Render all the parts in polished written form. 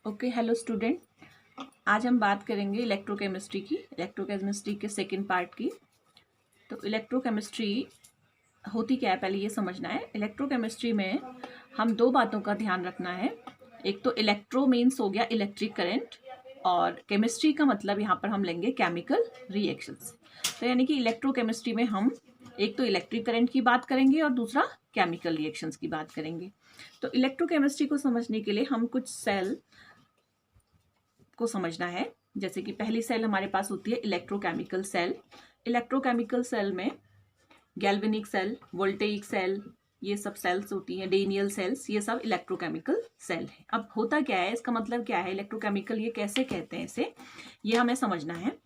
Okay, hello student. आज हम बात करेंगे इलेक्ट्रोकेमिस्ट्री के सेकंड पार्ट की। तो इलेक्ट्रोकेमिस्ट्री होती क्या है, पहले ये समझना है। इलेक्ट्रोकेमिस्ट्री में हम दो बातों का ध्यान रखना है। एक तो इलेक्ट्रो मीन्स हो गया इलेक्ट्रिक करंट, और केमिस्ट्री का मतलब यहाँ पर हम लेंगे केमिकल रिएक्शंस। तो यानी कि इलेक्ट्रोकेमिस्ट्री में हम एक तो इलेक्ट्रिक करंट की बात करेंगे और दूसरा केमिकल रिएक्शंस की बात करेंगे। तो इलेक्ट्रोकेमिस्ट्री को समझने के लिए हम कुछ सेल को समझना है। जैसे कि पहली सेल हमारे पास होती है इलेक्ट्रोकेमिकल सेल। इलेक्ट्रोकेमिकल सेल में गैल्वेनिक सेल, वोल्टेइक सेल, ये सब सेल्स होती हैं, डेनियल सेल्स, ये सब इलेक्ट्रोकेमिकल सेल है। अब होता क्या है, इसका मतलब क्या है, इलेक्ट्रोकेमिकल ये कैसे कहते हैं इसे, ये हमें समझना है।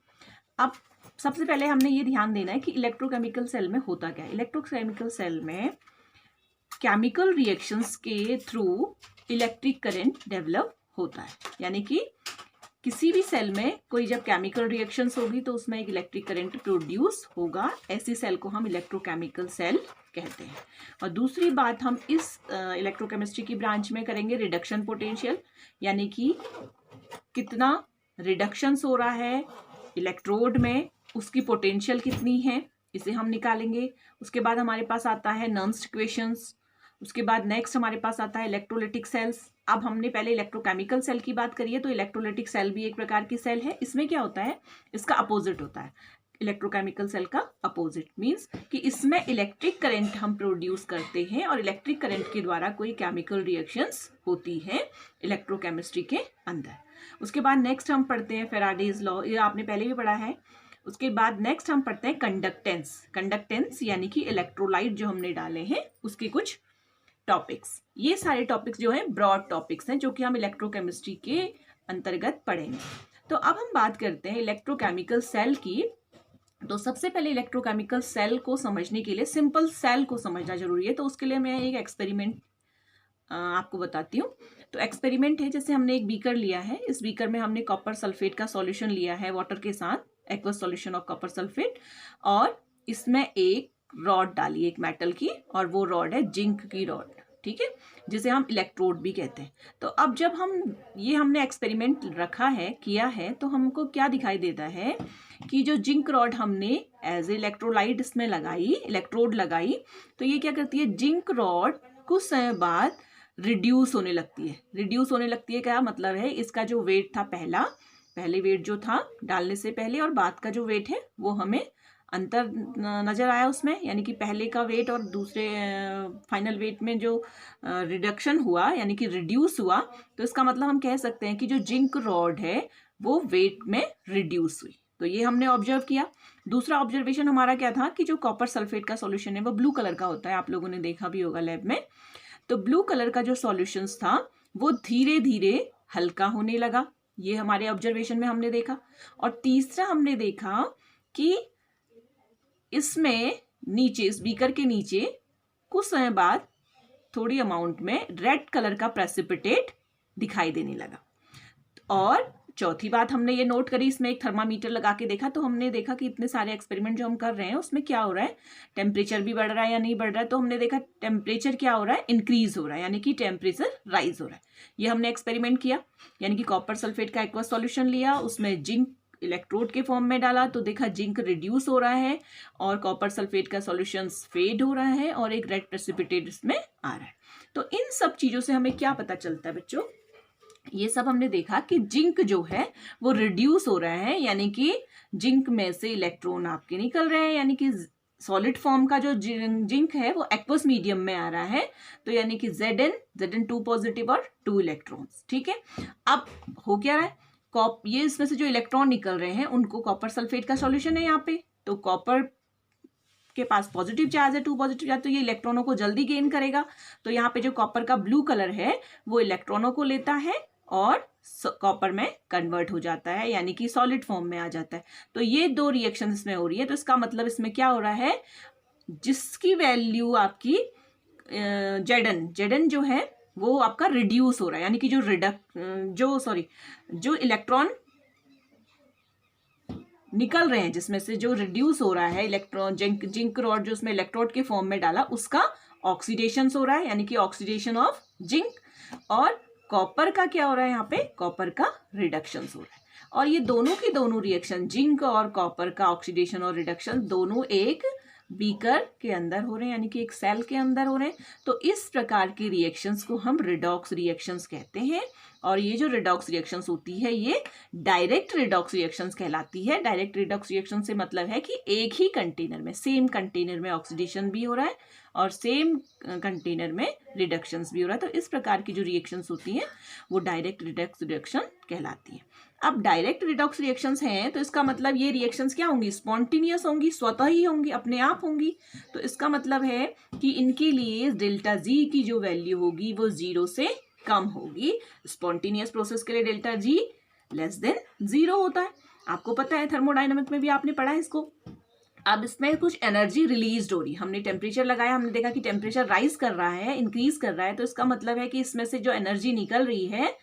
अब सबसे पहले हमने ये ध्यान देना है कि इलेक्ट्रोकेमिकल सेल में होता क्या है। इलेक्ट्रोकेमिकल सेल में केमिकल रिएक्शंस के थ्रू इलेक्ट्रिक करंट डेवलप होता है। यानी कि किसी भी सेल में कोई जब केमिकल रिएक्शंस होगी तो उसमें एक इलेक्ट्रिक करंट प्रोड्यूस होगा। ऐसी सेल को हम इलेक्ट्रोकेमिकल सेल कहते हैं। और दूसरी बात हम इस इलेक्ट्रोकेमिस्ट्री की ब्रांच में करेंगे रिडक्शन पोटेंशियल, यानी कि कितना रिडक्शंस हो रहा है इलेक्ट्रोड में, उसकी पोटेंशियल कितनी है, इसे हम निकालेंगे। उसके बाद हमारे पास आता है नर्म्स इक्वेशंस। उसके बाद नेक्स्ट हमारे पास आता है इलेक्ट्रोलिटिक सेल्स। अब हमने पहले इलेक्ट्रोकेमिकल सेल की बात करी है, तो इलेक्ट्रोलिटिक सेल भी एक प्रकार की सेल है। इसमें क्या होता है, इसका अपोजिट होता है। इलेक्ट्रोकेमिकल सेल का अपोजिट मींस कि इसमें इलेक्ट्रिक करंट हम प्रोड्यूस करते हैं और इलेक्ट्रिक करंट के द्वारा कोई केमिकल रिएक्शंस होती है इलेक्ट्रोकेमिस्ट्री के अंदर। उसके बाद नेक्स्ट हम पढ़ते हैं फैराडेज लॉ, ये आपने पहले भी पढ़ा है। उसके बाद नेक्स्ट हम पढ़ते हैं कंडक्टेंस यानी कि इलेक्ट्रोलाइट जो हमने डाले हैं उसके कुछ टॉपिक्स। ये सारे टॉपिक्स जो हैं ब्रॉड टॉपिक्स हैं जो कि हम इलेक्ट्रोकेमिस्ट्री के अंतर्गत पढ़ेंगे। तो अब हम बात करते हैं इलेक्ट्रोकेमिकल सेल की। तो सबसे पहले इलेक्ट्रोकेमिकल सेल को समझने के लिए सिंपल सेल को समझना जरूरी है। तो उसके लिए मैं एक एक्सपेरिमेंट आपको बताती हूँ। तो एक्सपेरिमेंट है, जैसे हमने एक बीकर लिया है, इस बीकर में हमने कॉपर सल्फेट का सॉल्यूशन लिया है वाटर के साथ, aqueous solution of copper sulphate, और इसमें एक रॉड डाली है एक मेटल की, और वो रॉड है जिंक की रॉड, ठीक है, जिसे हम इलेक्ट्रोड भी कहते हैं। तो अब जब हमने एक्सपेरिमेंट रखा है, किया है, तो हमको क्या दिखाई देता है कि जो जिंक रॉड हमने एज इलेक्ट्रोलाइट इसमें लगाई, इलेक्ट्रोड लगाई, तो ये क्या करती है, जिंक रॉड कुछ समय बाद रिड्यूस होने लगती है। रिड्यूस होने लगती है क्या मतलब है, इसका जो वेट था पहले वेट जो था डालने से पहले और बाद का जो वेट है वो हमें अंतर नजर आया उसमें। यानी कि पहले का वेट और दूसरे फाइनल वेट में जो रिडक्शन हुआ यानी कि रिड्यूस हुआ, तो इसका मतलब हम कह सकते हैं कि जो जिंक रॉड है वो वेट में रिड्यूस हुई। तो ये हमने ऑब्जर्व किया। दूसरा ऑब्जर्वेशन हमारा क्या था कि जो कॉपर सल्फेट का सॉल्यूशन है वो ब्लू कलर का होता है, आप लोगों ने देखा भी होगा लैब में। तो ब्लू कलर का जो सॉल्यूशन था वो धीरे धीरे हल्का होने लगा, ये हमारे ऑब्जर्वेशन में हमने देखा। और तीसरा हमने देखा कि इसमें नीचे, इस बीकर के नीचे कुछ समय बाद थोड़ी अमाउंट में रेड कलर का प्रेसिपिटेट दिखाई देने लगा। और चौथी बात हमने ये नोट करी, इसमें एक थर्मामीटर लगा के देखा, तो हमने देखा कि इतने सारे एक्सपेरिमेंट जो हम कर रहे हैं उसमें क्या हो रहा है, टेम्परेचर भी बढ़ रहा है या नहीं बढ़ रहा है। तो हमने देखा टेम्परेचर क्या हो रहा है, इंक्रीज हो रहा है, यानी कि टेम्परेचर राइज हो रहा है। ये हमने एक्सपेरिमेंट किया, यानी कि कॉपर सल्फेट का एक्वस सॉल्यूशन लिया, उसमें जिंक इलेक्ट्रोड के फॉर्म में डाला, तो देखा जिंक रिड्यूस हो रहा है और कॉपर सल्फेट का सॉल्यूशन फेड हो रहा है और एक रेड प्रेसिपिटेट इसमें आ रहा है। तो इन सब चीजों से हमें क्या पता चलता है बच्चों, ये सब हमने देखा कि जिंक जो है वो रिड्यूस हो रहा है, यानी कि जिंक में से इलेक्ट्रॉन आपके निकल रहे हैं, यानी कि सॉलिड फॉर्म का जो जिंक है वो एक्वस मीडियम में आ रहा है। तो यानी कि Zn 2 पॉजिटिव और 2 इलेक्ट्रॉन्स, ठीक है। अब हो क्या रहा है, ये इसमें से जो इलेक्ट्रॉन निकल रहे हैं उनको कॉपर सल्फेट का सॉल्यूशन है यहाँ पे, तो कॉपर के पास पॉजिटिव चार्ज है, 2 पॉजिटिव चार्ज, तो ये इलेक्ट्रॉनों को जल्दी गेन करेगा। तो यहाँ पे जो कॉपर का ब्लू कलर है वो इलेक्ट्रॉनों को लेता है और कॉपर में कन्वर्ट हो जाता है, यानी कि सॉलिड फॉर्म में आ जाता है। तो ये दो रिएक्शन इसमें हो रही है। तो इसका मतलब इसमें क्या हो रहा है, जिसकी वैल्यू आपकी Zn जो है वो आपका रिड्यूस हो रहा है, यानी कि जो इलेक्ट्रॉन निकल रहे हैं जिसमें से जो रिड्यूस हो रहा है इलेक्ट्रॉन, जिंक रॉड जो उसमें इलेक्ट्रोड के फॉर्म में डाला उसका ऑक्सीडेशन हो रहा है, यानी कि ऑक्सीडेशन ऑफ जिंक, और कॉपर का क्या हो रहा है, यहाँ पे कॉपर का रिडक्शन हो रहा है। और ये दोनों की दोनों रिएक्शन, जिंक और कॉपर का ऑक्सीडेशन और रिडक्शन दोनों एक बीकर के अंदर हो रहे हैं, यानी कि एक सेल के अंदर हो रहे हैं। तो इस प्रकार की रिएक्शंस को हम रिडॉक्स रिएक्शंस कहते हैं। और ये जो रिडॉक्स रिएक्शंस होती है ये डायरेक्ट रिडॉक्स रिएक्शंस कहलाती है। डायरेक्ट रिडॉक्स रिएक्शन से मतलब है कि एक ही कंटेनर में, सेम कंटेनर में ऑक्सीडेशन भी हो रहा है और सेम कंटेनर में रिडक्शंस भी हो रहा है। तो इस प्रकार की जो रिएक्शंस होती हैं वो डायरेक्ट रिडॉक्स रिएक्शन कहलाती है। अब डायरेक्ट रिडॉक्स रिएक्शंस हैं तो इसका मतलब ये रिएक्शंस क्या होंगी, स्पॉन्टेनियस होंगी, स्वतः ही होंगी, अपने आप होंगी। तो इसका मतलब है कि इनके लिए डेल्टा जी की जो वैल्यू होगी वो 0 से कम होगी। स्पॉन्टेनियस प्रोसेस के लिए डेल्टा जी लेस देन 0 होता है। आपको पता है, थर्मोडायनामिक्स में भी आपने पढ़ा है इसको। अब इसमें कुछ एनर्जी रिलीज हो रही, हमने टेम्परेचर लगाया, हमने देखा कि टेम्परेचर राइज कर रहा है, इंक्रीज कर रहा है। तो इसका मतलब है कि इसमें से जो एनर्जी निकल रही है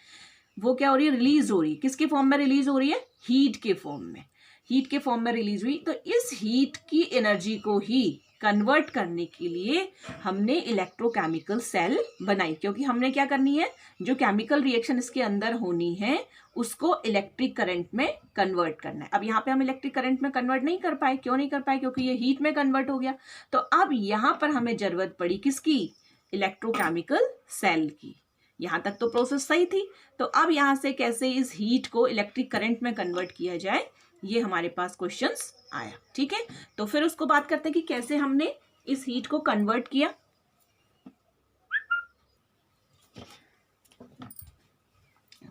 वो क्या हो रही है, रिलीज हो रही है। किसके फॉर्म में रिलीज हो रही है, हीट के फॉर्म में। हीट के फॉर्म में रिलीज हुई। तो इस हीट की एनर्जी को ही कन्वर्ट करने के लिए हमने इलेक्ट्रोकेमिकल सेल बनाई, क्योंकि हमने क्या करनी है, जो केमिकल रिएक्शन इसके अंदर होनी है उसको इलेक्ट्रिक करंट में कन्वर्ट करना है। अब यहाँ पे हम इलेक्ट्रिक करंट में कन्वर्ट नहीं कर पाए। क्यों नहीं कर पाए, क्योंकि ये हीट में कन्वर्ट हो गया। तो अब यहाँ पर हमें जरूरत पड़ी किसकी, इलेक्ट्रोकेमिकल सेल की। यहाँ तक तो प्रोसेस सही थी। तो अब यहाँ से कैसे इस हीट को इलेक्ट्रिक करंट में कन्वर्ट किया जाए, ये हमारे पास क्वेश्चंस आया। ठीक है, तो फिर उसको बात करते हैं कि कैसे हमने इस हीट को कन्वर्ट किया।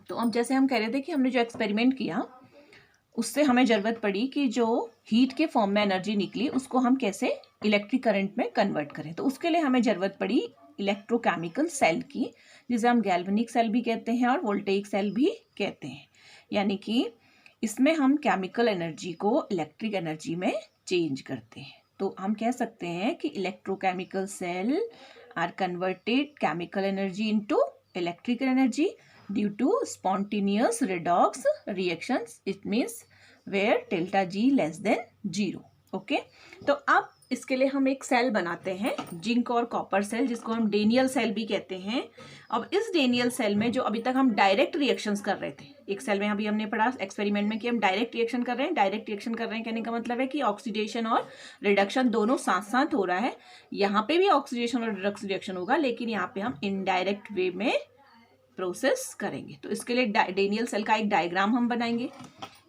तो अब जैसे हम कह रहे थे कि हमने जो एक्सपेरिमेंट किया उससे हमें जरूरत पड़ी कि जो हीट के फॉर्म में एनर्जी निकली उसको हम कैसे इलेक्ट्रिक करंट में कन्वर्ट करें। तो उसके लिए हमें जरूरत पड़ी इलेक्ट्रोकेमिकल सेल की, जिसे हम गैल्वेनिक सेल भी कहते हैं और वोल्टेइक सेल भी कहते हैं। यानी कि इसमें हम केमिकल एनर्जी को इलेक्ट्रिक एनर्जी में चेंज करते हैं। तो हम कह सकते हैं कि electrochemical cell are converted chemical energy into electrical energy due to spontaneous redox reactions. It means where delta G less than 0। Okay, तो अब इसके लिए हम एक सेल बनाते हैं, जिंक और कॉपर सेल, जिसको हम डेनियल सेल भी कहते हैं। अब इस डेनियल सेल में जो अभी तक हम डायरेक्ट रिएक्शंस कर रहे थे, एक सेल में अभी हमने पढ़ा एक्सपेरिमेंट में कि हम डायरेक्ट रिएक्शन कर रहे हैं। डायरेक्ट रिएक्शन कर रहे हैं कहने का मतलब है कि ऑक्सीडेशन और रिडक्शन दोनों साथ साथ हो रहा है। यहाँ पे भी ऑक्सीडेशन और रिडक्शन रिएक्शन होगा, लेकिन यहाँ पे हम इनडायरेक्ट वे में प्रोसेस करेंगे। तो इसके लिए डेनियल सेल का एक डायग्राम हम बनाएंगे।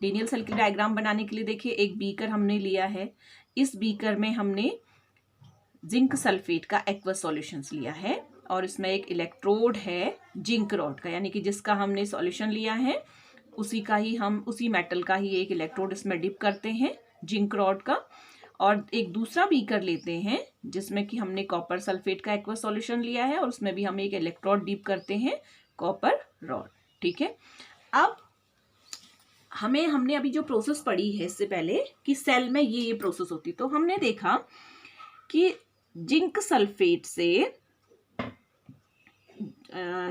डेनियल सेल की डायग्राम बनाने के लिए देखिए, एक बीकर हमने लिया है। इस बीकर में हमने जिंक सल्फेट का एक्वस सॉल्यूशंस लिया है और इसमें एक इलेक्ट्रोड है जिंक रॉड का, यानी कि जिसका हमने सॉल्यूशन लिया है उसी का ही हम, उसी मेटल का ही एक इलेक्ट्रोड इसमें डिप करते हैं जिंक रॉड का। और एक दूसरा बीकर लेते हैं जिसमें कि हमने कॉपर सल्फेट का एक्वस सॉल्यूशन लिया है और उसमें भी हम एक इलेक्ट्रोड डिप करते हैं कॉपर रॉड। ठीक है, अब हमने अभी जो प्रोसेस पढ़ी है इससे पहले कि सेल में ये प्रोसेस होती, तो हमने देखा कि जिंक सल्फेट से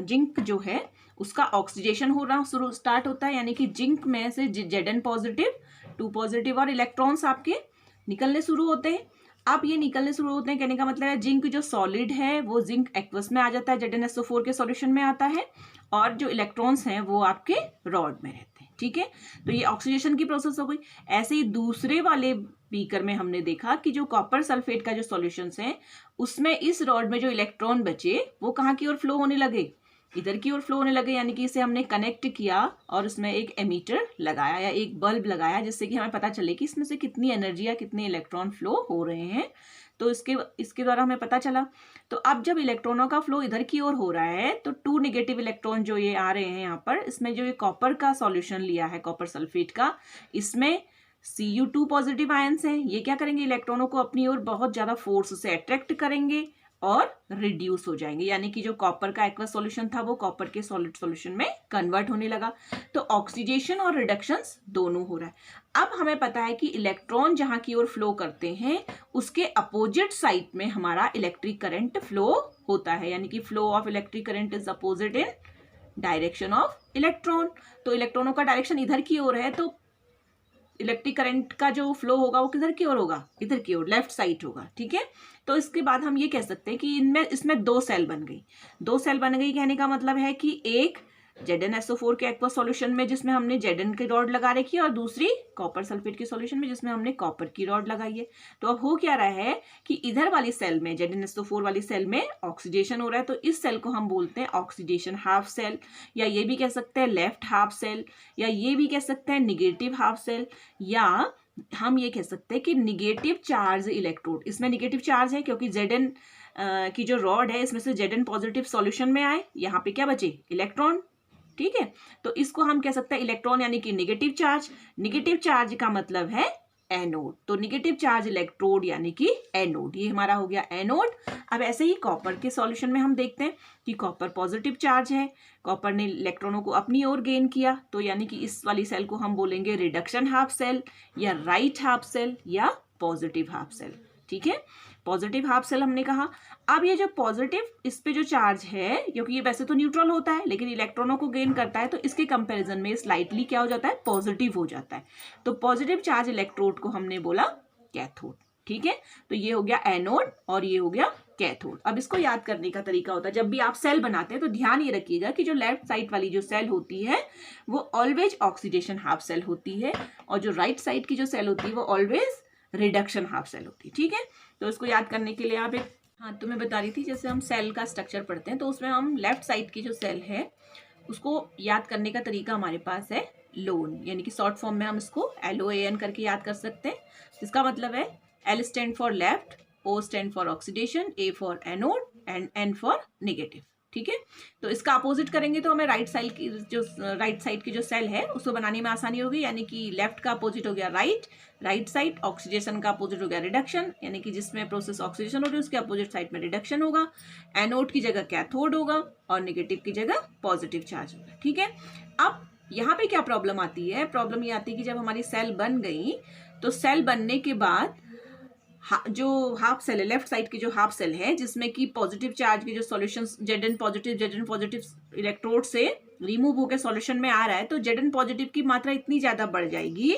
जिंक जो है उसका ऑक्सीडेशन हो रहा स्टार्ट होता है, यानी कि जिंक में से Zn पॉजिटिव 2 पॉजिटिव और इलेक्ट्रॉन्स आपके निकलने शुरू होते हैं। अब ये निकलने शुरू होते हैं कहने का मतलब है जिंक जो सॉलिड है वो जिंक एक्वस में आ जाता है, ZnSO4 के सॉल्यूशन में आता है, और जो इलेक्ट्रॉन्स हैं वो आपके रॉड में रहते हैं। ठीक है, तो ये ऑक्सीडेशन की प्रोसेस हो गई। ऐसे ही दूसरे वाले बीकर में हमने देखा कि जो कॉपर सल्फेट का जो सॉल्यूशंस हैं उसमें इस रॉड में जो इलेक्ट्रॉन बचे वो कहाँ की ओर फ्लो होने लगे, इधर की ओर फ्लो होने लगे। यानी कि इसे हमने कनेक्ट किया और उसमें एक एमीटर लगाया या एक बल्ब लगाया, जिससे कि हमें पता चले कि इसमें से कितनी एनर्जी या कितने इलेक्ट्रॉन फ्लो हो रहे हैं। तो इसके द्वारा हमें पता चला। तो अब जब इलेक्ट्रॉनों का फ्लो इधर की ओर हो रहा है तो 2 नेगेटिव इलेक्ट्रॉन जो ये आ रहे हैं यहाँ पर, इसमें जो ये कॉपर का सॉल्यूशन लिया है कॉपर सल्फेट का, इसमें Cu2 पॉजिटिव आयंस हैं। ये क्या करेंगे, इलेक्ट्रॉनों को अपनी ओर बहुत ज्यादा फोर्स से अट्रैक्ट करेंगे और रिड्यूस हो जाएंगे। यानी कि जो कॉपर का एक्वस सॉल्यूशन था वो कॉपर के सॉलिड सॉल्यूशन में कन्वर्ट होने लगा। तो ऑक्सीडेशन और रिडक्शंस दोनों हो रहा है। अब हमें पता है कि इलेक्ट्रॉन जहां की ओर फ्लो करते हैं उसके अपोजिट साइड में हमारा इलेक्ट्रिक करंट फ्लो होता है, यानी कि flow of electric current is opposite in direction of electron. तो इलेक्ट्रॉनों का डायरेक्शन इधर की ओर है, तो इलेक्ट्रिक करंट का जो फ्लो होगा वो किधर की ओर होगा, इधर की ओर, लेफ्ट साइड होगा। ठीक है, तो इसके बाद हम ये कह सकते हैं कि इसमें 2 सेल बन गई। 2 सेल बन गई कहने का मतलब है कि एक ZnSO4 के एक्वा सॉल्यूशन में जिसमें हमने Zn की रॉड लगा रखी है, और दूसरी कॉपर सल्फेट की सॉल्यूशन में जिसमें हमने कॉपर की रॉड लगाई है। तो अब हो क्या रहा है कि इधर वाली सेल में, ZnSO4 वाली सेल में ऑक्सीडेशन हो रहा है, तो इस सेल को हम बोलते हैं ऑक्सीडेशन हाफ सेल, या ये भी कह सकते हैं लेफ्ट हाफ सेल, या ये भी कह सकते हैं निगेटिव हाफ सेल, या हम ये कह सकते हैं कि निगेटिव चार्ज इलेक्ट्रोड। इसमें निगेटिव चार्ज है क्योंकि Zn की जो रॉड है इसमें से Zn पॉजिटिव सॉल्यूशन में आए, यहाँ पे क्या बचे, इलेक्ट्रॉन। ठीक है, तो इसको हम कह सकते हैं इलेक्ट्रॉन यानी कि निगेटिव चार्ज। निगेटिव चार्ज का मतलब है एनोड, तो निगेटिव चार्ज इलेक्ट्रोड यानी कि एनोड, ये हमारा हो गया एनोड। अब ऐसे ही कॉपर के सॉल्यूशन में हम देखते हैं कि कॉपर पॉजिटिव चार्ज है, कॉपर ने इलेक्ट्रॉनों को अपनी ओर गेन किया, तो यानी कि इस वाली सेल को हम बोलेंगे रिडक्शन हाफ सेल, या राइट हाफ सेल, या पॉजिटिव हाफ सेल। ठीक है, पॉजिटिव हाफ सेल हमने कहा। अब ये जो पॉजिटिव, इस पे जो चार्ज है, क्योंकि ये वैसे तो न्यूट्रल होता है लेकिन इलेक्ट्रॉनों को गेन करता है, तो इसके कंपैरिजन में स्लाइटली क्या हो जाता है, पॉजिटिव हो जाता है। तो पॉजिटिव चार्ज इलेक्ट्रोड को हमने बोला कैथोड। ठीक है, तो ये हो गया एनोड और ये हो गया कैथोड। अब इसको याद करने का तरीका होता है, जब भी आप सेल बनाते हैं तो ध्यान ये रखिएगा कि जो लेफ्ट साइड वाली जो सेल होती है वो ऑलवेज ऑक्सीडेशन हाफ सेल होती है, और जो राइट साइड की जो सेल होती है वो ऑलवेज रिडक्शन हाफ सेल होती है। ठीक है, तो इसको याद करने के लिए आप एक, हाँ तो मैं बता रही थी जैसे हम सेल का स्ट्रक्चर पढ़ते हैं तो उसमें हम लेफ्ट साइड की जो सेल है उसको याद करने का तरीका हमारे पास है लोन, यानी कि शॉर्ट फॉर्म में हम इसको LOAN करके याद कर सकते हैं। इसका मतलब है L stand for left, O stand for oxidation, A for anode and N for negative. ठीक है, तो इसका अपोजिट करेंगे तो हमें राइट साइड की जो सेल है उसको बनाने में आसानी होगी, यानी कि लेफ्ट का अपोजिट हो गया राइट साइड, ऑक्सीडेशन का अपोजिट हो गया रिडक्शन, यानी कि जिसमें प्रोसेस ऑक्सीडेशन हो रही है उसके अपोजिट साइड में रिडक्शन होगा, एनोड की जगह कैथोड होगा और नेगेटिव की जगह पॉजिटिव चार्ज होगा। ठीक है, अब यहाँ पे क्या प्रॉब्लम आती है, प्रॉब्लम ये आती है कि जब हमारी सेल बन गई तो सेल बनने के बाद जो हाफ सेल है, लेफ्ट साइड की जो हाफ सेल है जिसमें कि पॉजिटिव चार्ज के जो सॉल्यूशन Zn पॉजिटिव इलेक्ट्रोड से रिमूव होकर सॉल्यूशन में आ रहा है, तो Zn पॉजिटिव की मात्रा इतनी ज्यादा बढ़ जाएगी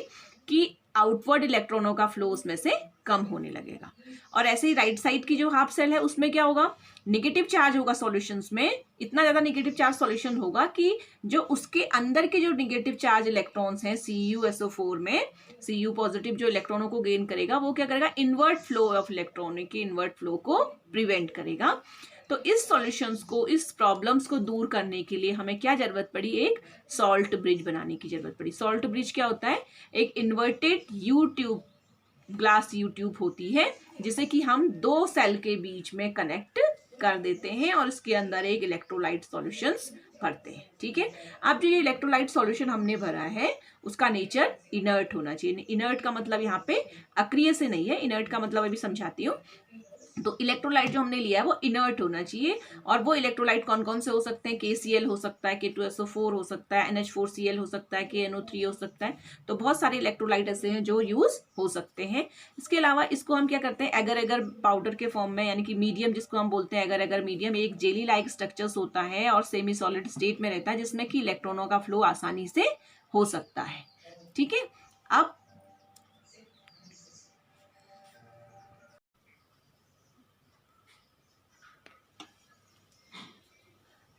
कि आउटवर्ड इलेक्ट्रॉनों का फ्लो उसमें से कम होने लगेगा। और ऐसे ही राइट साइड की जो हाफ सेल है उसमें क्या होगा, नेगेटिव चार्ज होगा सॉल्यूशंस में, इतना ज्यादा नेगेटिव चार्ज सॉल्यूशन होगा कि जो उसके अंदर के जो नेगेटिव चार्ज इलेक्ट्रॉन्स हैं CuSO4 में, Cu पॉजिटिव जो इलेक्ट्रॉनों को गेन करेगा वो क्या करेगा, इनवर्ट फ्लो ऑफ इलेक्ट्रॉन के इनवर्ट फ्लो को प्रिवेंट करेगा। तो इस सॉल्यूशंस को, इस प्रॉब्लम्स को दूर करने के लिए हमें क्या जरूरत पड़ी, एक सॉल्ट ब्रिज बनाने की जरूरत पड़ी। सॉल्ट ब्रिज क्या होता है, एक inverted you tube, glass you tube होती है जिसे कि हम 2 सेल के बीच में कनेक्ट कर देते हैं और इसके अंदर एक इलेक्ट्रोलाइट सॉल्यूशंस भरते हैं। ठीक है, अब जो ये इलेक्ट्रोलाइट सॉल्यूशन हमने भरा है उसका नेचर इनर्ट होना चाहिए। इनर्ट का मतलब यहाँ पे अक्रिय से नहीं है, इनर्ट का मतलब अभी समझाती हूँ। तो इलेक्ट्रोलाइट जो हमने लिया है वो इनर्ट होना चाहिए, और वो इलेक्ट्रोलाइट कौन कौन से हो सकते हैं, KCl हो सकता है, K2SO4 हो सकता है, NH4Cl हो सकता है, KNO3 हो सकता है। तो बहुत सारे इलेक्ट्रोलाइट ऐसे हैं जो यूज हो सकते हैं। इसके अलावा इसको हम क्या करते हैं, एगर एगर पाउडर के फॉर्म में, यानी कि मीडियम जिसको हम बोलते हैं एगर एगर मीडियम, एक जेली लाइक स्ट्रक्चर्स होता है और सेमी सॉलिड स्टेट में रहता है जिसमें कि इलेक्ट्रॉनों का फ्लो आसानी से हो सकता है। ठीक है, अब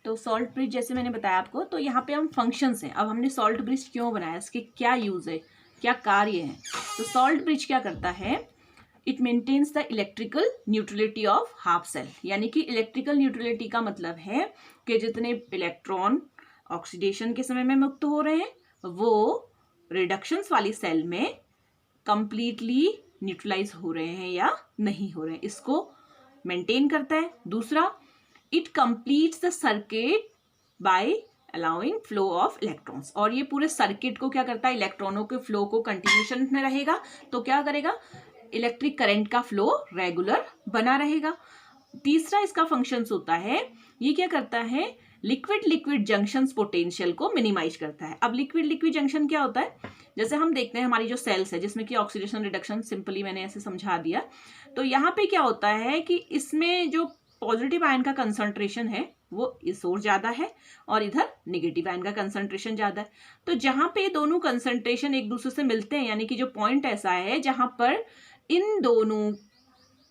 तो सॉल्ट ब्रिज जैसे मैंने बताया आपको, तो यहाँ पे हम फंक्शंस हैं। अब हमने सॉल्ट ब्रिज क्यों बनाया, इसके क्या यूज है, क्या कार्य है। तो सॉल्ट ब्रिज क्या करता है, it maintains the electrical neutrality of half cell, यानी कि इलेक्ट्रिकल न्यूट्रलिटी का मतलब है कि जितने इलेक्ट्रॉन ऑक्सीडेशन के समय में मुक्त हो रहे हैं वो रिडक्शंस वाली सेल में कंप्लीटली न्यूट्रलाइज हो रहे हैं या नहीं हो रहे हैं, इसको मेंटेन करता है। दूसरा, it completes the circuit by allowing flow of electrons, और ये पूरे सर्किट को क्या करता है, इलेक्ट्रॉनों के फ्लो को कंटिन्यूशन में रहेगा, तो क्या करेगा, इलेक्ट्रिक करंट का फ्लो रेगुलर बना रहेगा। तीसरा इसका फंक्शंस होता है, ये क्या करता है, लिक्विड जंक्शंस पोटेंशियल को मिनिमाइज करता है। अब लिक्विड जंक्शन क्या होता है, जैसे हम देखते हैं हमारी जो सेल्स है जिसमें कि ऑक्सीडेशन रिडक्शन सिंपली मैंने ऐसे समझा दिया, तो यहाँ पे क्या होता है कि इसमें जो पॉजिटिव आयन का कंसंट्रेशन है वो इस ओर ज्यादा है और इधर नेगेटिव आयन का कंसंट्रेशन ज्यादा है। तो जहां पे दोनों कंसंट्रेशन एक दूसरे से मिलते हैं, यानी कि जो पॉइंट ऐसा है जहां पर इन दोनों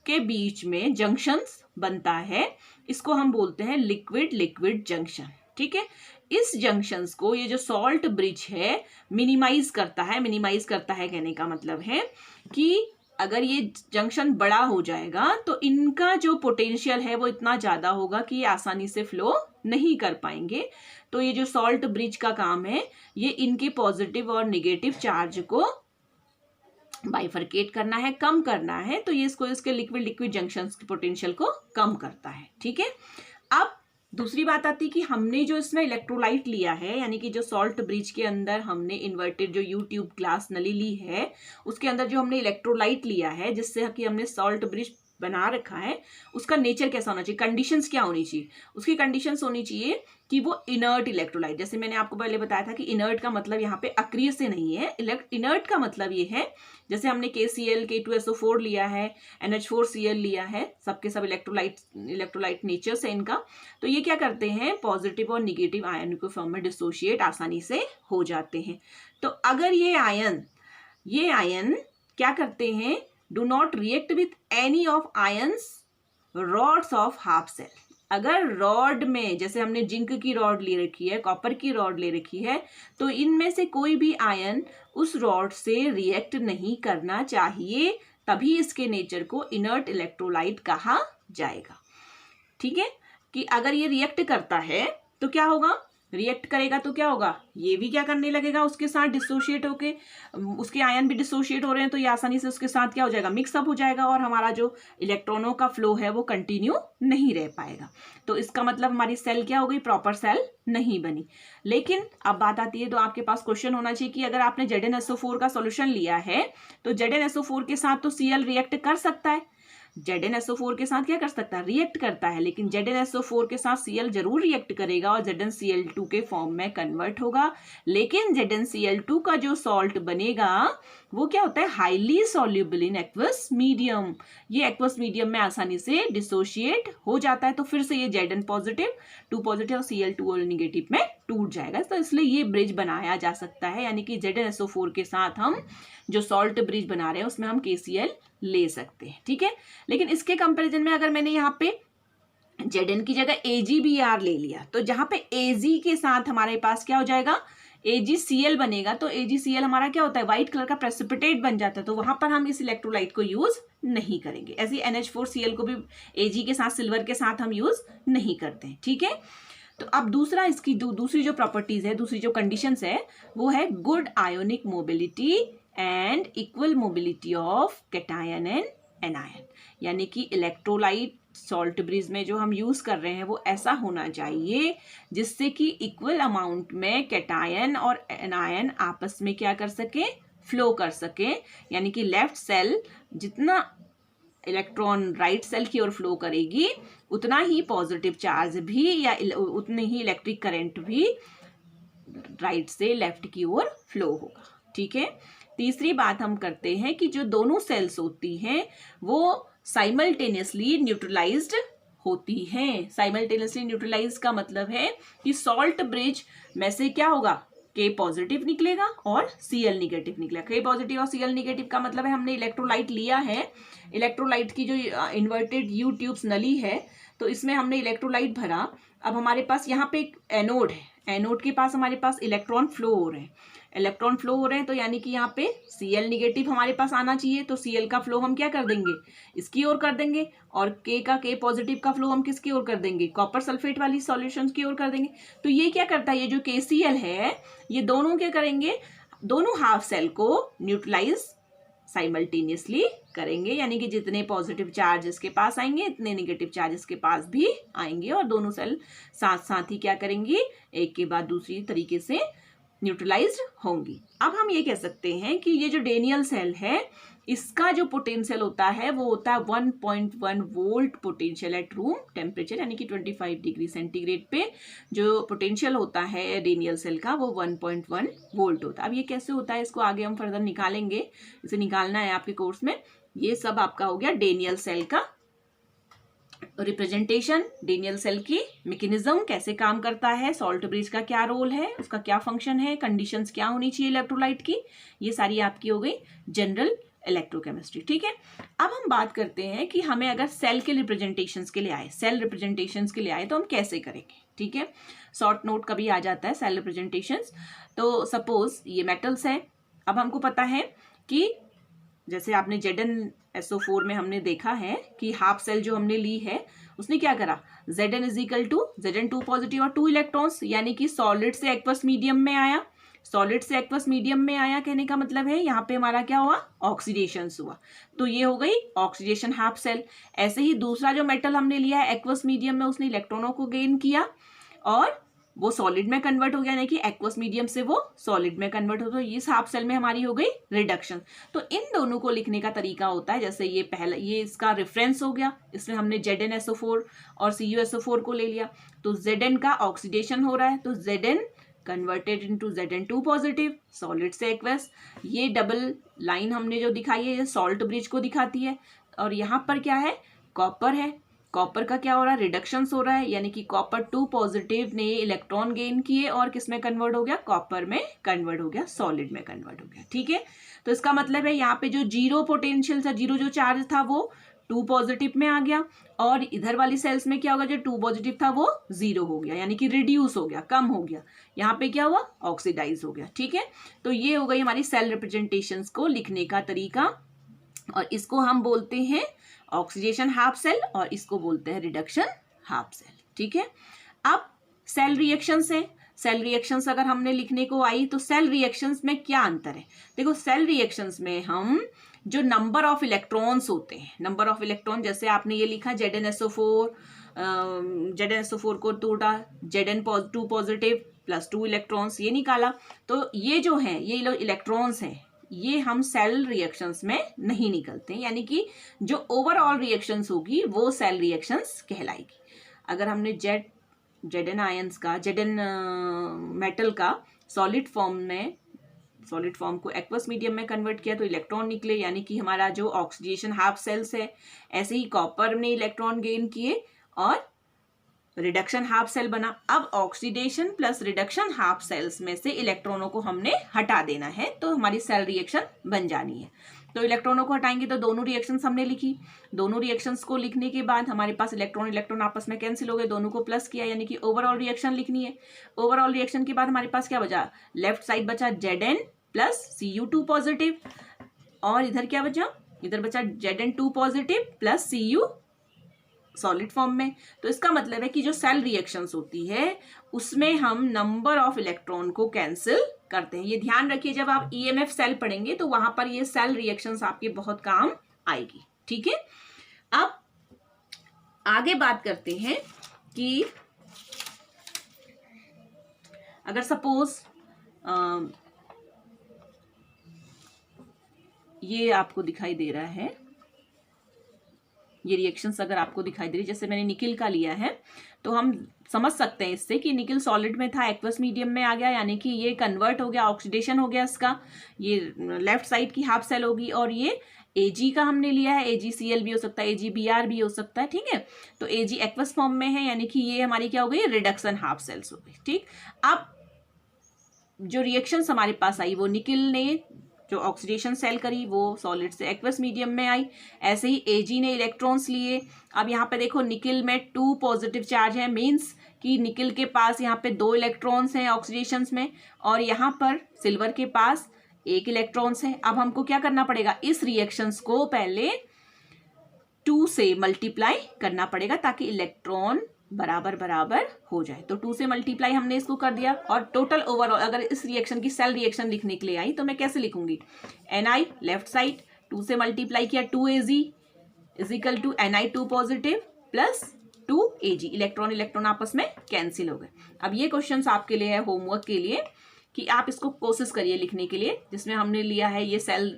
के बीच में जंक्शंस बनता है, इसको हम बोलते हैं लिक्विड लिक्विड जंक्शन। ठीक है, इस जंक्शंस को ये जो सॉल्ट ब्रिज है मिनिमाइज करता है। मिनिमाइज करता है कहने का मतलब है कि अगर ये जंक्शन बड़ा हो जाएगा तो इनका जो पोटेंशियल है वो इतना ज्यादा होगा कि ये आसानी से फ्लो नहीं कर पाएंगे। तो ये जो सॉल्ट ब्रिज का काम है ये इनके पॉजिटिव और निगेटिव चार्ज को बाइफरकेट करना है, कम करना है। तो ये इसको इसके लिक्विड लिक्विड जंक्शंस के पोटेंशियल को कम करता है। ठीक है, अब दूसरी बात आती कि हमने जो इसमें इलेक्ट्रोलाइट लिया है, यानी कि जो सॉल्ट ब्रिज के अंदर हमने इन्वर्टेड जो यू ट्यूब ग्लास नली ली है, उसके अंदर जो हमने इलेक्ट्रोलाइट लिया है जिससे कि हमने सॉल्ट ब्रिज बना रखा है, उसका नेचर कैसा होना चाहिए, कंडीशंस क्या होनी चाहिए। उसकी कंडीशंस होनी चाहिए कि वो इनर्ट इलेक्ट्रोलाइट, जैसे मैंने आपको पहले बताया था कि इनर्ट का मतलब यहाँ पे अक्रिय से नहीं है। इनर्ट का मतलब ये है जैसे हमने KCl K2SO4 लिया है, NH4Cl लिया है, सबके सब इलेक्ट्रोलाइट नेचर से इनका। तो ये क्या करते हैं, पॉजिटिव और निगेटिव आयन को फॉर्म में डिसोशिएट आसानी से हो जाते हैं। तो अगर ये आयन क्या करते हैं, do not react with any of ions rods of half cell. अगर रॉड में जैसे हमने जिंक की रॉड ले रखी है, कॉपर की रॉड ले रखी है, तो इनमें से कोई भी आयन उस रॉड से रिएक्ट नहीं करना चाहिए, तभी इसके नेचर को इनर्ट इलेक्ट्रोलाइट कहा जाएगा। ठीक है, कि अगर ये रिएक्ट करता है तो क्या होगा, रिएक्ट करेगा तो क्या होगा, ये भी क्या करने लगेगा उसके साथ डिसोशिएट होके, उसके आयन भी डिसोशिएट हो रहे हैं तो ये आसानी से उसके साथ क्या हो जाएगा, मिक्सअप हो जाएगा और हमारा जो इलेक्ट्रॉनों का फ्लो है वो कंटिन्यू नहीं रह पाएगा। तो इसका मतलब हमारी सेल क्या हो गई, प्रॉपर सेल नहीं बनी। लेकिन अब बात आती है, तो आपके पास क्वेश्चन होना चाहिए कि अगर आपने ZnSO4 का सोल्यूशन लिया है तो ZnSO4 के साथ तो Cl रिएक्ट कर सकता है, ZnSO4 के साथ क्या कर सकता है, रिएक्ट करता है, लेकिन ZnSO4 के साथ Cl जरूर रिएक्ट करेगा और ZnCl2 के फॉर्म में कन्वर्ट होगा। लेकिन ZnCl2 का जो सॉल्ट बनेगा वो क्या होता है, highly soluble in aqueous medium. ये एक्वस मीडियम में आसानी से डिसोशिएट हो जाता है, तो फिर से ये Zn पॉजिटिव 2 पॉजिटिव और Cl2 और निगेटिव में टूट जाएगा। तो इसलिए ये ब्रिज बनाया जा सकता है, यानी कि ZnSO4 के साथ हम जो सॉल्ट ब्रिज बना रहे हैं उसमें हम KCl ले सकते हैं। ठीक है, लेकिन इसके कंपैरिजन में अगर मैंने यहाँ पे Zn की जगह AgBr ले लिया तो जहां पे Ag के साथ हमारे पास क्या हो जाएगा, AgCl बनेगा। तो AgCl हमारा क्या होता है, व्हाइट कलर का प्रेसिपिटेट बन जाता है, तो वहां पर हम इस इलेक्ट्रोलाइट को यूज नहीं करेंगे। ऐसे NH4Cl को भी Ag के साथ, सिल्वर के साथ हम यूज नहीं करते हैं। ठीक है, तो अब दूसरा इसकी दूसरी जो प्रॉपर्टीज है, दूसरी जो कंडीशंस है वो है good ionic mobility and equal mobility of cation and anion. यानी कि इलेक्ट्रोलाइट सॉल्ट ब्रिज में जो हम यूज कर रहे हैं वो ऐसा होना चाहिए जिससे कि इक्वल अमाउंट में कैटायन और एनायन आपस में क्या कर सके, फ्लो कर सके। यानी कि लेफ्ट सेल जितना इलेक्ट्रॉन राइट सेल की ओर फ्लो करेगी उतना ही पॉजिटिव चार्ज भी या उतने ही इलेक्ट्रिक करंट भी राइट से लेफ्ट की ओर फ्लो होगा। ठीक है, तीसरी बात हम करते हैं कि जो दोनों सेल्स होती हैं वो साइमल्टेनियसली न्यूट्रलाइज्ड होती हैं। साइमल्टेनियसली न्यूट्रलाइज का मतलब है कि सॉल्ट ब्रिज में से क्या होगा, K पॉजिटिव निकलेगा और Cl निगेटिव निकलेगा। K पॉजिटिव और Cl निगेटिव का मतलब है हमने इलेक्ट्रोलाइट लिया है, इलेक्ट्रोलाइट की जो इन्वर्टेड यू ट्यूब्स नली है तो इसमें हमने इलेक्ट्रोलाइट भरा। अब हमारे पास यहाँ पे एक एनोड है, एनोड के पास हमारे पास इलेक्ट्रॉन फ्लो हो रहे हैं, इलेक्ट्रॉन फ्लो हो रहे हैं तो यानी कि यहाँ पे Cl निगेटिव हमारे पास आना चाहिए। तो Cl का फ्लो हम क्या कर देंगे, इसकी ओर कर देंगे, और K पॉजिटिव का फ्लो हम किसकी ओर कर देंगे, कॉपर सल्फेट वाली सॉल्यूशंस की ओर कर देंगे। तो ये क्या करता है, ये जो KCl है ये दोनों क्या करेंगे, दोनों हाफ सेल को न्यूट्रलाइज साइमल्टेनियसली करेंगे। यानी कि जितने पॉजिटिव चार्ज इसके पास आएंगे इतने नेगेटिव चार्ज इसके पास भी आएंगे और दोनों सेल साथ साथ ही क्या करेंगी, एक के बाद दूसरी तरीके से न्यूट्रलाइज्ड होंगी। अब हम ये कह सकते हैं कि ये जो डेनियल सेल है इसका जो पोटेंशियल होता है वो होता है 1.1 volt potential at room temperature, यानी कि 25 डिग्री सेंटीग्रेड पे जो पोटेंशियल होता है डेनियल सेल का वो 1.1 वोल्ट होता है। अब ये कैसे होता है इसको आगे हम फर्दर निकालेंगे, इसे निकालना है आपके कोर्स में। ये सब आपका हो गया डेनियल सेल का रिप्रेजेंटेशन, डेनियल सेल की मैकेनिज्म कैसे काम करता है, सॉल्ट ब्रिज का क्या रोल है, उसका क्या फंक्शन है, कंडीशंस क्या होनी चाहिए इलेक्ट्रोलाइट की, ये सारी आपकी हो गई जनरल इलेक्ट्रोकेमिस्ट्री। ठीक है, अब हम बात करते हैं कि हमें अगर सेल के रिप्रेजेंटेशंस के लिए आए, सेल रिप्रेजेंटेशंस के लिए आए तो हम कैसे करेंगे। ठीक है, शॉर्ट नोट कभी आ जाता है सेल रिप्रेजेंटेशंस। तो सपोज ये मेटल्स है, अब हमको पता है कि जैसे आपने ZnSO4 में हमने देखा है कि हाफ सेल जो हमने ली है उसने क्या करा, Zn is equal to Zn 2 positive और 2 इलेक्ट्रॉन्स, यानी कि सॉलिड से एक्वस मीडियम में आया। सॉलिड से एक्वस मीडियम में आया कहने का मतलब है यहाँ पे हमारा क्या हुआ, ऑक्सीडेशन हुआ, तो ये हो गई ऑक्सीडेशन हाफ सेल। ऐसे ही दूसरा जो मेटल हमने लिया है एक्वस मीडियम में, उसने इलेक्ट्रॉनों को गेन किया और वो सॉलिड में कन्वर्ट हो गया, यानी कि एक्वस मीडियम से वो सॉलिड में कन्वर्ट हो, तो इस हाफ सेल में हमारी हो गई रिडक्शन। तो इन दोनों को लिखने का तरीका होता है, जैसे ये पहला, ये इसका रेफरेंस हो गया, इसमें हमने ZnSO4 और CuSO4 को ले लिया, तो Zn का ऑक्सीडेशन हो रहा है, तो Zn converted into Zn 2 positive, solid से एक्वस। ये डबल लाइन हमने जो दिखाई है ये सॉल्ट ब्रिज को दिखाती है, और यहाँ पर क्या है, कॉपर है, कॉपर का क्या हो रहा है, रिडक्शन हो रहा है, यानी कि कॉपर 2 पॉजिटिव ने इलेक्ट्रॉन गेन किए और किस में कन्वर्ट हो गया, कॉपर में कन्वर्ट हो गया, सॉलिड में कन्वर्ट हो गया। ठीक है, तो इसका मतलब है यहाँ पे जो जीरो पोटेंशियल था, जीरो जो चार्ज था वो 2 पॉजिटिव में आ गया, और इधर वाली सेल्स में क्या होगा, जो 2 पॉजिटिव था वो 0 हो गया, यानी कि रिड्यूस हो गया, कम हो गया, यहाँ पे क्या हुआ, ऑक्सीडाइज हो गया। ठीक है, तो ये हो गई हमारी सेल रिप्रेजेंटेशंस को लिखने का तरीका, और इसको हम बोलते हैं ऑक्सीडेशन हाफ सेल और इसको बोलते हैं रिडक्शन हाफ सेल। ठीक है, अब सेल रिएक्शंस है, सेल रिएक्शंस अगर हमने लिखने को आई तो सेल रिएक्शंस में क्या अंतर है। देखो, सेल रिएक्शंस में हम जो नंबर ऑफ इलेक्ट्रॉन्स होते हैं, नंबर ऑफ इलेक्ट्रॉन, जैसे आपने ये लिखा ZnSO4 को टूटा, Zn 2 पॉजिटिव प्लस 2 इलेक्ट्रॉन्स, ये निकाला, तो ये जो है ये इलेक्ट्रॉन्स हैं, ये हम सेल रिएक्शंस में नहीं निकलते, यानी कि जो ओवरऑल रिएक्शंस होगी वो सेल रिएक्शंस कहलाएगी। अगर हमने Zn आयंस का, Zn मेटल का सॉलिड फॉर्म को एक्वस मीडियम में कन्वर्ट किया तो इलेक्ट्रॉन निकले, यानी कि हमारा जो ऑक्सीडेशन हाफ सेल्स है। ऐसे ही कॉपर ने इलेक्ट्रॉन गेन किए और रिडक्शन हाफ सेल बना। अब oxidation plus reduction half cells में से इलेक्ट्रॉनों को हमने हटा देना है, तो हमारी सेल रिएक्शन बन जानी है। तो इलेक्ट्रॉनों को हटाएंगे तो दोनों रिएक्शंस हमने लिखी, दोनों रिएक्शंस को लिखने के बाद हमारे पास इलेक्ट्रॉन आपस में कैंसिल हो गए, दोनों को प्लस किया, यानी कि ओवरऑल रिएक्शन लिखनी है। ओवरऑल रिएक्शन के बाद हमारे पास क्या बचा, लेफ्ट साइड बचा Zn प्लस Cu2 पॉजिटिव, और इधर क्या बचा, इधर बचा Zn 2 positive plus Cu solid form में। तो इसका मतलब है कि जो सेल रिएक्शंस होती है उसमें हम नंबर ऑफ इलेक्ट्रॉन को कैंसिल करते हैं। ये ध्यान रखिए, जब आप EMF सेल पढ़ेंगे तो वहां पर ये सेल रिएक्शंस आपके बहुत काम आएगी। ठीक है, अब आगे बात करते हैं कि अगर सपोज ये आपको दिखाई दे रहा है, ये रिएक्शंस अगर आपको दिखाई दे रही, जैसे मैंने निकिल का लिया है, तो हम समझ सकते हैं इससे कि निकिल सॉलिड में था, एक्वस मीडियम में आ गया, यानी कि ये कन्वर्ट हो गया, ऑक्सीडेशन हो गया इसका, ये लेफ्ट साइड की हाफ सेल होगी, और ये Ag का हमने लिया है, AgCl भी हो सकता है, AgBr भी हो सकता है। ठीक है, तो Ag एक्वस फॉर्म में है, यानी कि ये हमारी क्या हो गई, रिडक्शन हाफ सेल्स हो गई। ठीक, अब जो रिएक्शंस हमारे पास आई वो निकिल ने जो ऑक्सीडेशन सेल करी वो सॉलिड से एक्वस मीडियम में आई। ऐसे ही Ag ने इलेक्ट्रॉन्स लिए। अब यहाँ पे देखो निकिल में 2 पॉजिटिव चार्ज है, मीन्स कि निकिल के पास यहाँ पे 2 इलेक्ट्रॉन्स हैं ऑक्सीडेशन में, और यहाँ पर सिल्वर के पास 1 इलेक्ट्रॉन्स है। अब हमको क्या करना पड़ेगा, इस रिएक्शंस को पहले 2 से मल्टीप्लाई करना पड़ेगा ताकि इलेक्ट्रॉन बराबर बराबर हो जाए। तो 2 से मल्टीप्लाई हमने इसको कर दिया, और टोटल ओवरऑल अगर इस रिएक्शन की सेल रिएक्शन लिखने के लिए आई तो मैं कैसे लिखूंगी, Ni लेफ्ट साइड 2 से मल्टीप्लाई किया 2Ag is equal to Ni 2 positive plus 2Ag, electron आपस में कैंसिल हो गए। अब ये क्वेश्चन आपके लिए है होमवर्क के लिए कि आप इसको कोशिश करिए लिखने के लिए, जिसमें हमने लिया है ये सेल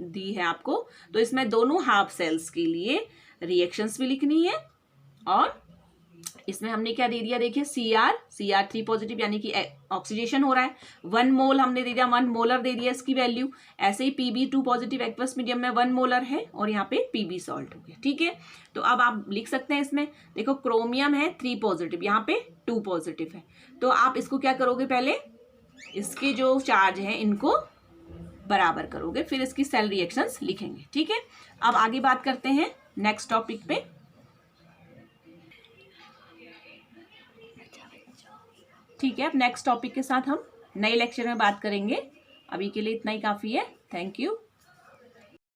दी है आपको, तो इसमें दोनों हाफ सेल्स के लिए रिएक्शंस भी लिखनी है और इसमें हमने क्या दे दिया, देखिए Cr3 पॉजिटिव यानी कि ऑक्सीडेशन हो रहा है। 1 मोल हमने दे दिया, 1 मोलर दे दिया इसकी वैल्यू। ऐसे ही Pb2 पॉजिटिव एक्वस मीडियम में 1 मोलर है और यहाँ पे Pb सॉल्ट हो गया, ठीक है। तो अब आप लिख सकते हैं इसमें, देखो क्रोमियम है 3 पॉजिटिव, यहाँ पे 2 पॉजिटिव है। तो आप इसको क्या करोगे, पहले इसके जो चार्ज है इनको बराबर करोगे, फिर इसकी सेल रिएक्शंस लिखेंगे, ठीक है। अब आगे बात करते हैं नेक्स्ट टॉपिक पे। ठीक है, अब नेक्स्ट टॉपिक के साथ हम नए लेक्चर में बात करेंगे। अभी के लिए इतना ही काफ़ी है। Thank you.